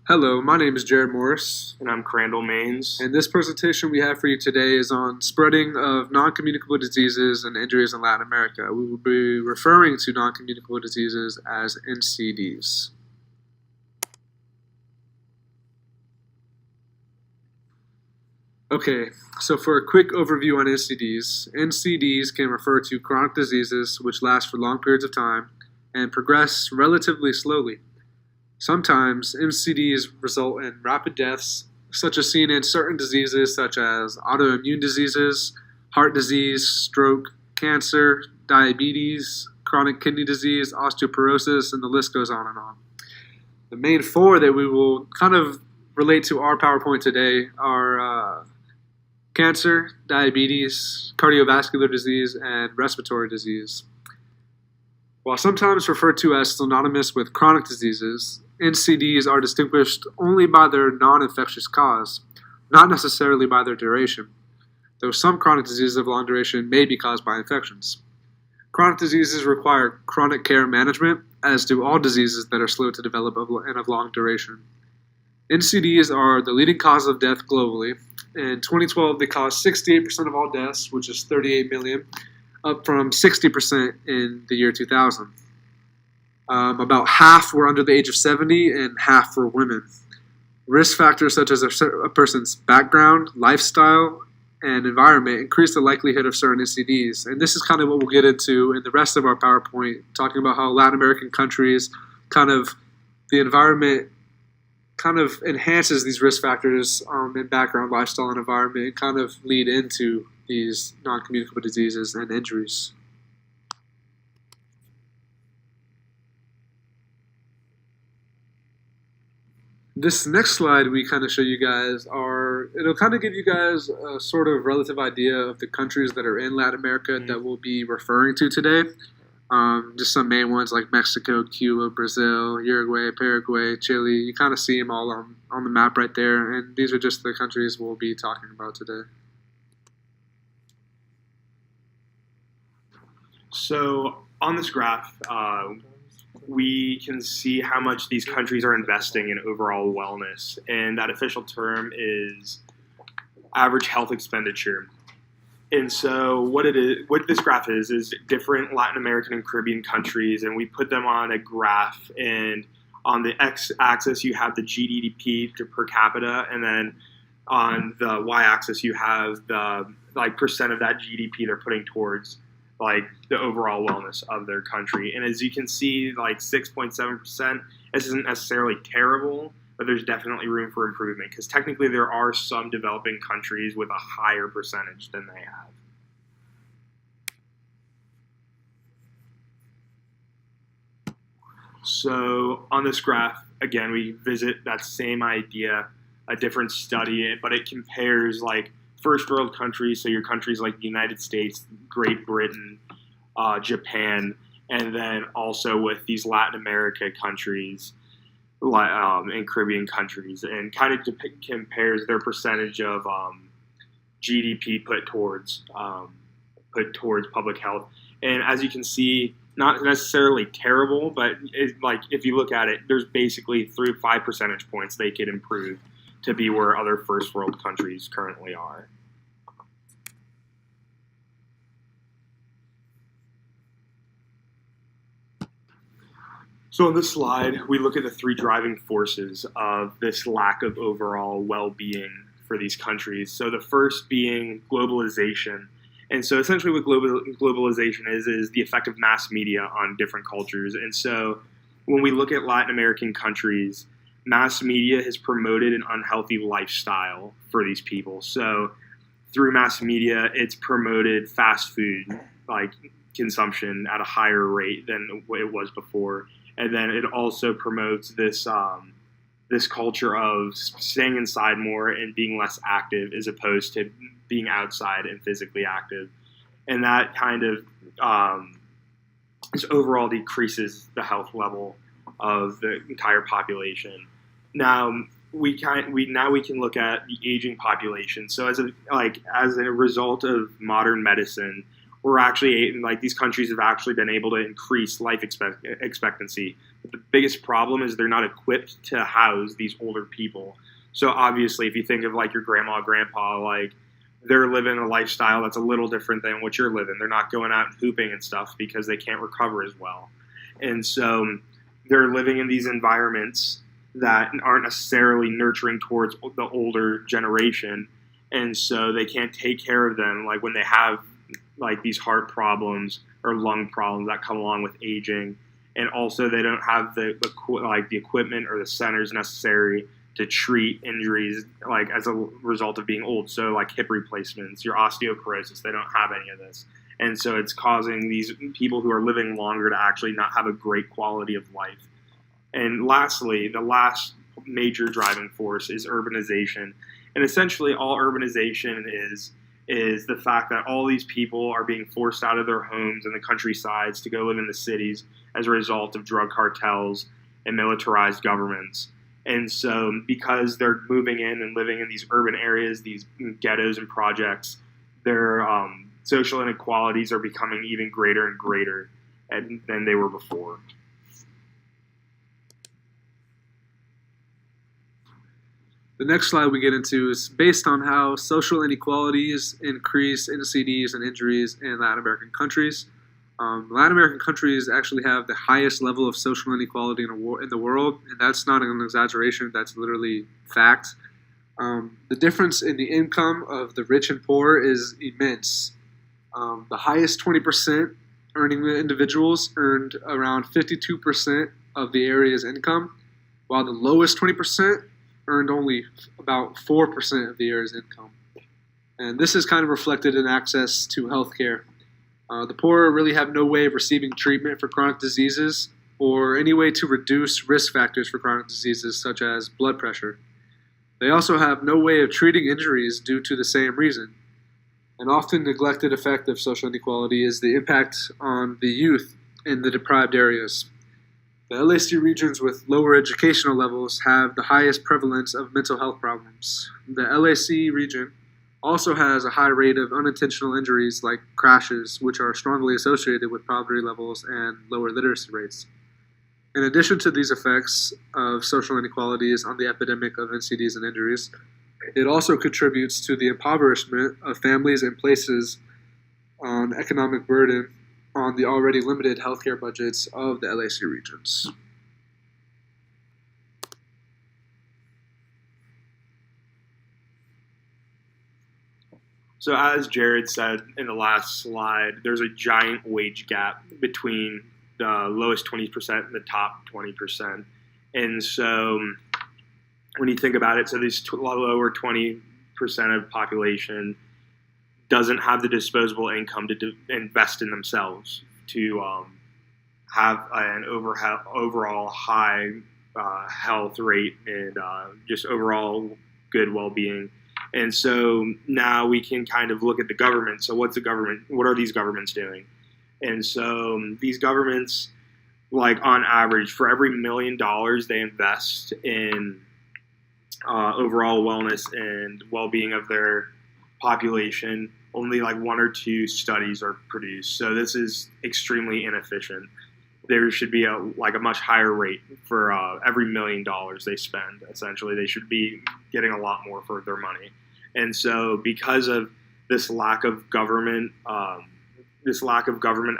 Hello, my name is Jared Morris, And I'm Crandall Maines. and this presentation we have for you today is on spreading of non-communicable diseases and injuries in Latin America. We will be referring to non-communicable diseases as NCDs. Okay, so for a quick overview on NCDs can refer to chronic diseases which last for long periods of time and progress relatively slowly. Sometimes MCDs result in rapid deaths, such as seen in certain diseases such as autoimmune diseases, heart disease, stroke, cancer, diabetes, chronic kidney disease, osteoporosis, and the list goes on and on. The main four that we will kind of relate to our PowerPoint today are cancer, diabetes, cardiovascular disease, and respiratory disease. While sometimes referred to as synonymous with chronic diseases, NCDs are distinguished only by their non-infectious cause, not necessarily by their duration, though some chronic diseases of long duration may be caused by infections. Chronic diseases require chronic care management, as do all diseases that are slow to develop and of long duration. NCDs are the leading cause of death globally. In 2012, they caused 68% of all deaths, which is 38 million, up from 60% in the year 2000. About half were under the age of 70 and half were women. Risk factors such as a person's background, lifestyle, and environment increase the likelihood of certain NCDs. And this is kind of what we'll get into in the rest of our PowerPoint, talking about how Latin American countries the environment kind of enhances these risk factors in background, lifestyle, and environment and kind of lead into these non-communicable diseases and injuries. This next slide we kind of show you guys it'll kind of give you guys a sort of relative idea of the countries that are in Latin America that we'll be referring to today. Just some main ones like Mexico, Cuba, Brazil, Uruguay, Paraguay, Chile. You kind of see them all on the map right there, and these are just the countries we'll be talking about today. So on this graph, we can see how much these countries are investing in overall wellness, and that official term is average health expenditure. And so what this graph is different Latin American and Caribbean countries, and we put them on a graph. And on the x-axis, you have the GDP per capita, and then on the y-axis, you have the percent of that GDP they're putting towards the overall wellness of their country. And as you can see, 6.7%, this isn't necessarily terrible, but there's definitely room for improvement because technically there are some developing countries with a higher percentage than they have. So on this graph, again, we visit that same idea, a different study, but it compares first world countries, so your countries like the United States, Great Britain, Japan, and then also with these Latin America countries and Caribbean countries, and kind of compares their percentage of GDP put towards public health. And as you can see, not necessarily terrible, but if you look at it, there's basically 3 to 5 percentage points they could improve to be where other first world countries currently are. So on this slide, we look at the 3 driving forces of this lack of overall well-being for these countries. So the first being globalization. And so essentially what globalization is the effect of mass media on different cultures. And so when we look at Latin American countries, mass media has promoted an unhealthy lifestyle for these people. So through mass media, it's promoted fast food consumption at a higher rate than what it was before. And then it also promotes this culture of staying inside more and being less active as opposed to being outside and physically active. And that kind of just overall decreases the health level of the entire population. Now we can look at the aging population. So as a result of modern medicine, we're actually, like, these countries have actually been able to increase life expectancy. But the biggest problem is they're not equipped to house these older people. So obviously, if you think of like your grandma, grandpa, like they're living a lifestyle that's a little different than what you're living. They're not going out and hooping and stuff because they can't recover as well. And so they're living in these environments that aren't necessarily nurturing towards the older generation. And so they can't take care of them, like when they have like these heart problems or lung problems that come along with aging. And also they don't have the equipment or the centers necessary to treat injuries like as a result of being old. So like hip replacements, your osteoporosis, they don't have any of this. And so it's causing these people who are living longer to actually not have a great quality of life. And lastly, the last major driving force is urbanization. And essentially all urbanization is the fact that all these people are being forced out of their homes in the countrysides to go live in the cities as a result of drug cartels and militarized governments. And so because they're moving in and living in these urban areas, these ghettos and projects, their social inequalities are becoming even greater and greater than they were before. The next slide we get into is based on how social inequalities increase NCDs and injuries in Latin American countries. Latin American countries actually have the highest level of social inequality in the world, and that's not an exaggeration, that's literally fact. The difference in the income of the rich and poor is immense. The highest 20% earning individuals earned around 52% of the area's income, while the lowest 20% earned only about 4% of the area's income. And this is kind of reflected in access to healthcare. The poor really have no way of receiving treatment for chronic diseases or any way to reduce risk factors for chronic diseases such as blood pressure. They also have no way of treating injuries due to the same reason. An often neglected effect of social inequality is the impact on the youth in the deprived areas. The LAC regions with lower educational levels have the highest prevalence of mental health problems. The LAC region also has a high rate of unintentional injuries like crashes, which are strongly associated with poverty levels and lower literacy rates. In addition to these effects of social inequalities on the epidemic of NCDs and injuries, it also contributes to the impoverishment of families and places on economic burden on the already limited healthcare budgets of the LAC regions. So as Jared said in the last slide, there's a giant wage gap between the lowest 20% and the top 20%. And so when you think about it, so these lower 20% of population doesn't have the disposable income to invest in themselves, to have an overall high health rate and just overall good well-being. And so now we can kind of look at the government. So what are these governments doing? And so these governments, like on average, for every $1 million they invest in overall wellness and well-being of their population, only like 1 or 2 studies are produced. So this is extremely inefficient. There should be a much higher rate for every $1 million they spend. Essentially, they should be getting a lot more for their money. And so, because of this lack of government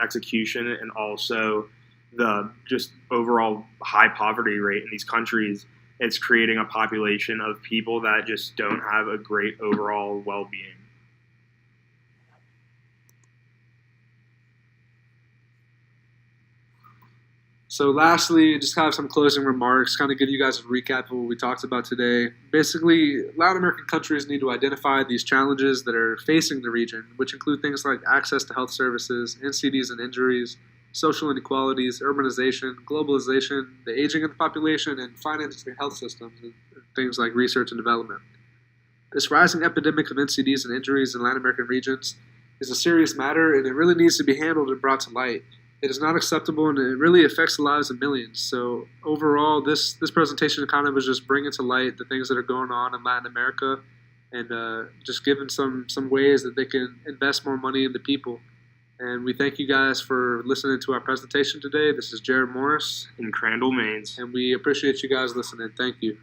execution, and also the just overall high poverty rate in these countries, it's creating a population of people that just don't have a great overall well-being. So lastly, just have some closing remarks, kind of give you guys a recap of what we talked about today. Basically, Latin American countries need to identify these challenges that are facing the region, which include things like access to health services, NCDs and injuries, social inequalities, urbanization, globalization, the aging of the population, and financing health systems, and things like research and development. This rising epidemic of NCDs and injuries in Latin American regions is a serious matter, and it really needs to be handled and brought to light. It is not acceptable, and it really affects the lives of millions. So overall, this presentation kind of was just bringing to light the things that are going on in Latin America, and just giving some ways that they can invest more money in the people. And we thank you guys for listening to our presentation today. This is Jared Morris. In Crandall, Maine. And we appreciate you guys listening. Thank you.